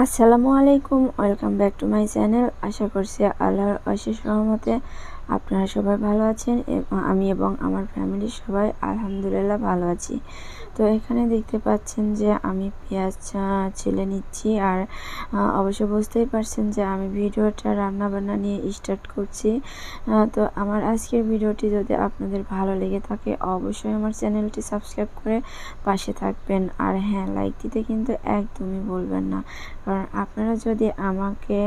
আসসালামু আলাইকুম, welcome back to my channel. আশা করছি আল্লাহর অশেষ রহমতে আপনারা সবাই ভালো আছেন এবং আমি এবং আমার ফ্যামিলির সবাই আলহামদুলিল্লাহ ভালো আছি। তো এখানে দেখতে পাচ্ছেন যে আমি পেঁয়াজ ছিলে নিচ্ছি। আর অবশ্য বুঝতেই পারছেন যে আমি ভিডিওটা রান্নাবান্না নিয়ে স্টার্ট করছি। তো আমার আজকের ভিডিওটি যদি আপনাদের ভালো লেগে থাকে অবশ্যই আমার চ্যানেলটি সাবস্ক্রাইব করে পাশে থাকবেন। আর হ্যাঁ, লাইক দিতে কিন্তু একদমই ভুলবেন না, কারণ আপনারা যদি আমাকে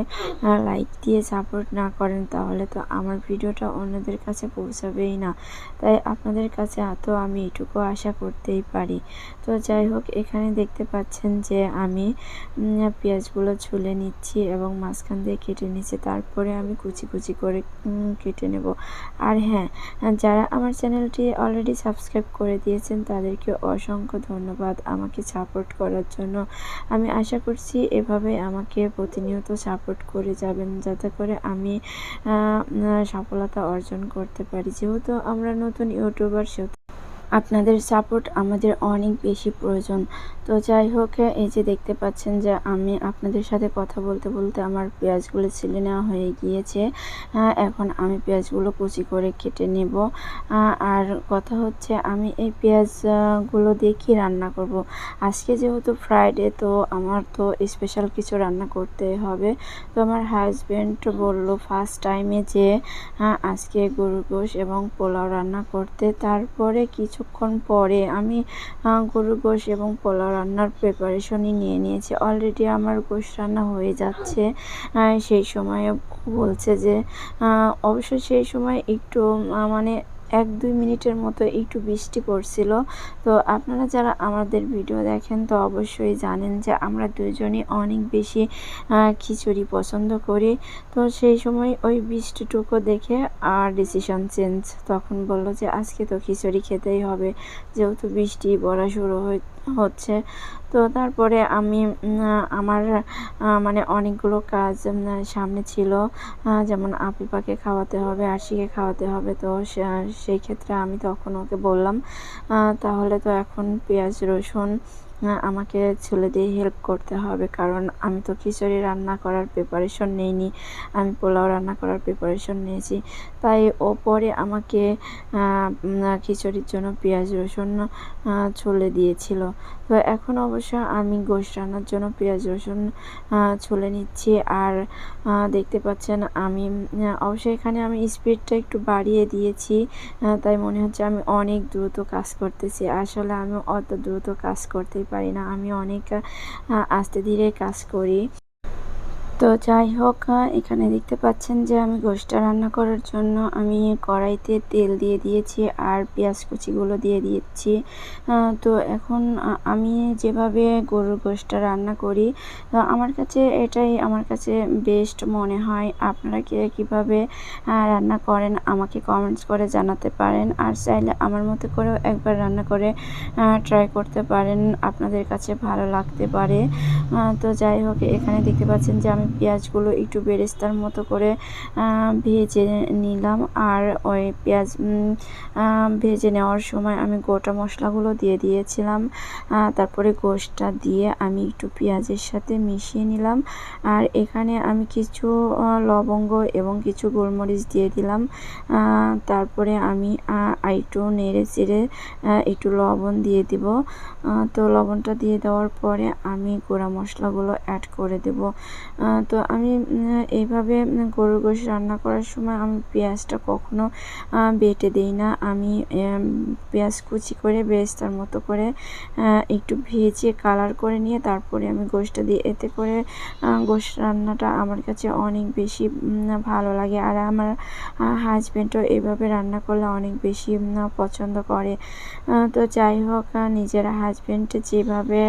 লাইক দিয়ে সাপোর্ট না করেন তাহলে তো আমার ভিডিওটা অন্যদের কাছে পৌঁছাবেই না। তাই আপনাদের কাছে তো আমি এটুকু আশা করতেই পারি। তো যাই হোক, এখানে দেখতে পাচ্ছেন যে আমি পেঁয়াজগুলো ছুলে নিচ্ছি এবং মাঝখান দিয়ে কেটে নিচ্ছি, তারপরে আমি কুচি কুচি করে কেটে নেব। আর হ্যাঁ, যারা আমার চ্যানেলটি অলরেডি সাবস্ক্রাইব করে দিয়েছেন তাদেরকে অসংখ্য ধন্যবাদ আমাকে সাপোর্ট করার জন্য। আমি আশা করছি এভাবে আমাকে প্রতিনিয়ত সাপোর্ট করে যাবেন, যাতে করে আমি সফলতা অর্জন করতে পারি। যেহেতু আমরা নতুন ইউটিউবার, সেহেতু আপনাদের সাপোর্ট আমাদের অনেক বেশি প্রয়োজন। তো যাই হোক, এই যে দেখতে পাচ্ছেন যে আমি আপনাদের সাথে কথা বলতে বলতে আমার পেঁয়াজগুলো ছিলে নেওয়া হয়ে গিয়েছে। এখন আমি পেঁয়াজগুলো কুচি করে কেটে নেব। আর কথা হচ্ছে, আমি এই পেঁয়াজগুলো দিয়ে কী রান্না করব। আজকে যেহেতু ফ্রাইডে, তো আমার তো স্পেশাল কিছু রান্না করতে হবে। তো আমার হাজব্যান্ড বলল ফার্স্ট টাইমে যে আজকে গরুর গোশত এবং পোলাও রান্না করতে। তারপরে কিছুক্ষণ পরে আমি গরুর গোশত এবং পোলাও রান্নার প্রিপারেশনই নিয়ে নিয়েছি। অলরেডি আমার গোশত রান্না হয়ে যাচ্ছে। সেই সময় বলছে যে অবশ্যই সেই সময় একটু মানে 1-2 মিনিটের মতো একটু বৃষ্টি পড়ছিল। তো আপনারা যারা আমাদের ভিডিও দেখেন তো অবশ্যই জানেন যে আমরা দুজনই অনেক বেশি খিচুড়ি পছন্দ করি। তো সেই সময় ওই বৃষ্টিটুকু দেখে আর ডিসিশন চেঞ্জ। তখন বলল যে আজকে তো খিচুড়ি খেতেই হবে, যেহেতু বৃষ্টি পড়া শুরু হচ্ছে। তো তারপরে আমি আমার মানে অনেকগুলো কাজ সামনে ছিল, যেমন আপিপাকে খাওয়াতে হবে, আরশিকে খাওয়াতে হবে। তো সেই ক্ষেত্রে আমি তখন ওকে বললাম তাহলে তো এখন পেঁয়াজ রসুন আমাকে ছেলে দিয়ে হেল্প করতে হবে, কারণ আমি তো খিচুড়ি রান্না করার প্রিপারেশন নেইনি, আমি পোলাও রান্না করার প্রিপারেশন নিয়েছি। তাই ও পরে আমাকে খিচুড়ির জন্য পেঁয়াজ রসুন ছুলে দিয়েছিল। তো এখন অবশ্য আমি গোশত রান্নার জন্য পেঁয়াজ রসুন ছুলে নিচ্ছি। আর দেখতে পাচ্ছেন আমি অবশ্যই এখানে আমি স্পিডটা একটু বাড়িয়ে দিয়েছি, তাই মনে হচ্ছে আমি অনেক দ্রুত কাজ করতেছি। আসলে আমি অত দ্রুত কাজ করতেই পারি না, আমি অনেক আস্তে ধীরে কাজ করি। তো যাই হোক, এখানে দেখতে পাচ্ছেন যে আমি গোশতটা রান্না করার জন্য আমি কড়াইতে তেল দিয়ে দিয়েছি আর পেঁয়াজ কুচিগুলো দিয়ে দিয়েছি। তো এখন আমি যেভাবে গরুর গোশতটা রান্না করি, তো আমার কাছে এটাই আমার কাছে বেস্ট মনে হয়। আপনারা কীভাবে রান্না করেন আমাকে কমেন্টস করে জানাতে পারেন। আর চাইলে আমার মতো করেও একবার রান্না করে ট্রাই করতে পারেন, আপনাদের কাছে ভালো লাগতে পারে। তো যাই হোক, এখানে দেখতে পাচ্ছেন যে আমি পেঁয়াজগুলো একটু বেরেস্তার মতো করে ভেজে নিলাম। আর ওই পেঁয়াজ ভেজে নেওয়ার সময় আমি গোটা মশলাগুলো দিয়ে দিয়েছিলাম। তারপরে গোশতটা দিয়ে আমি একটু পেঁয়াজের সাথে মিশিয়ে নিলাম। আর এখানে আমি কিছু লবঙ্গ এবং কিছু গোলমরিচ দিয়ে দিলাম। তারপরে আমি একটু নেড়ে চেড়ে একটু লবণ দিয়ে দিব। তো লবণটা দিয়ে দেওয়ার পরে আমি গুঁড়া মশলাগুলো অ্যাড করে দেব। তো আমি এইভাবে গরুর গোশত রান্না করার সময় আমি পেঁয়াজটা কখনো বেটে দিই না। আমি পেঁয়াজ কুচি করে বেরেস্তার মতো করে একটু ভেজে কালার করে নিয়ে তারপরে আমি গোশতটা দিই। এতে করে গোশত রান্নাটা আমার কাছে অনেক বেশি ভালো লাগে। আর আমার হাজব্যান্ডও এভাবে রান্না করলে অনেক বেশি পছন্দ করে। তো যাই হোক, নিজের হাজব্যান্ড যেভাবে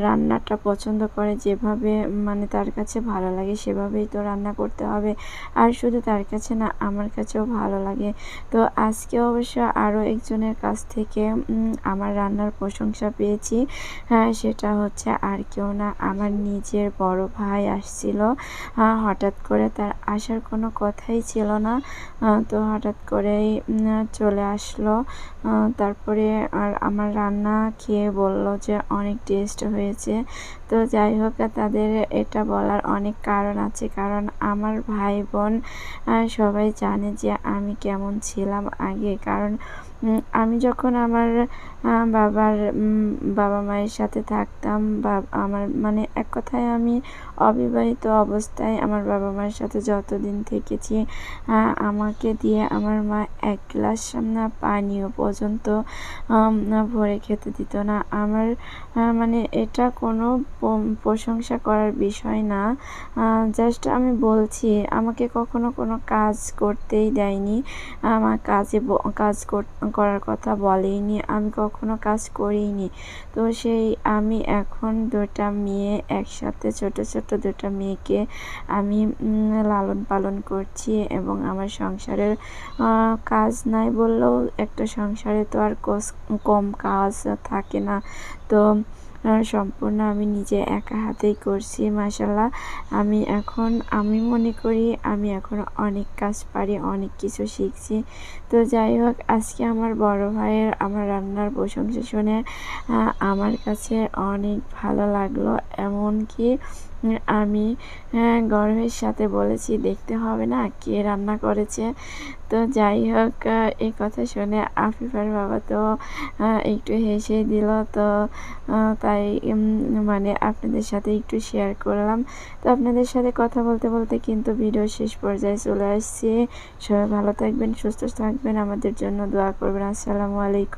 রান্নাটা পছন্দ করে, যেভাবে মানে তার কাছে ভালো লাগে সেভাবেই তো রান্না করতে হবে। আর শুধু তার কাছে না, আমার কাছেও ভালো লাগে। তো আজকে অবশ্য আরও একজনের কাছ থেকে আমার রান্নার প্রশংসা পেয়েছি। হ্যাঁ, সেটা হচ্ছে আর কেউ না, আমার নিজের বড় ভাই আসছিল। হঠাৎ করে, তার আসার কোনো কথাই ছিল না, তো হঠাৎ করেই চলে আসলো। তারপরে আর আমার রান্না খেয়ে বলল যে অনেক টেস্ট হয়েছে। তো যাই হোক, তাদের এটা বলার অনেক কারণ আছে, কারণ আমার ভাই বোন সবাই জানে যে আমি কেমন ছিলাম আগে। কারণ আমি যখন আমার বাবা মায়ের সাথে থাকতাম, বা আমার মানে এক কথায় আমি অবিবাহিত অবস্থায় আমার বাবা মায়ের সাথে যতদিন থেকেছি, আমাকে দিয়ে আমার মা এক গ্লাস পানীয় পর্যন্ত ভরে খেতে দিত না। আমার মানে এটা কোনো প্রশংসা করার বিষয় না, জাস্ট আমি বলছি, আমাকে কখনো কোনো কাজ করতেই দেয়নি, আমার কাজ করার কথা বলেইনি, আমি কখনো কাজ করিনি। তো সেই আমি এখন দুটা মেয়ে একসাথে, ছোট ছোট দুটা মেয়েকে আমি লালন পালন করছি, এবং আমার সংসারের কাজ নাই বললেও একটা সংসারে তো আর কম কাজ থাকে না। তো সম্পূর্ণ আমি নিজে একা হাতেই করছি। মাশাআল্লাহ, আমি মনে করি আমি এখন অনেক কাজ পারি, অনেক কিছু শিখছি। তো যাই হোক, আজকে আমার বড় ভাইয়ের আমার রান্নার প্রশংসা শুনে আমার কাছে অনেক ভালো লাগলো। এমনকি আমি গর্বের সাথে বলেছি, দেখতে হবে না কে রান্না করেছে। তো যাই হোক, এই কথা শুনে আফিফার বাবা তো একটু হেসেই দিল। তো তাই মানে আপনাদের সাথে একটু শেয়ার করলাম। তো আপনাদের সাথে কথা বলতে বলতে কিন্তু ভিডিও শেষ পর্যায়ে চলে আসছি। সবাই ভালো থাকবেন, সুস্থ থাকবেন, আমাদের জন্য দোয়া করবেন। আসসালামু আলাইকুম।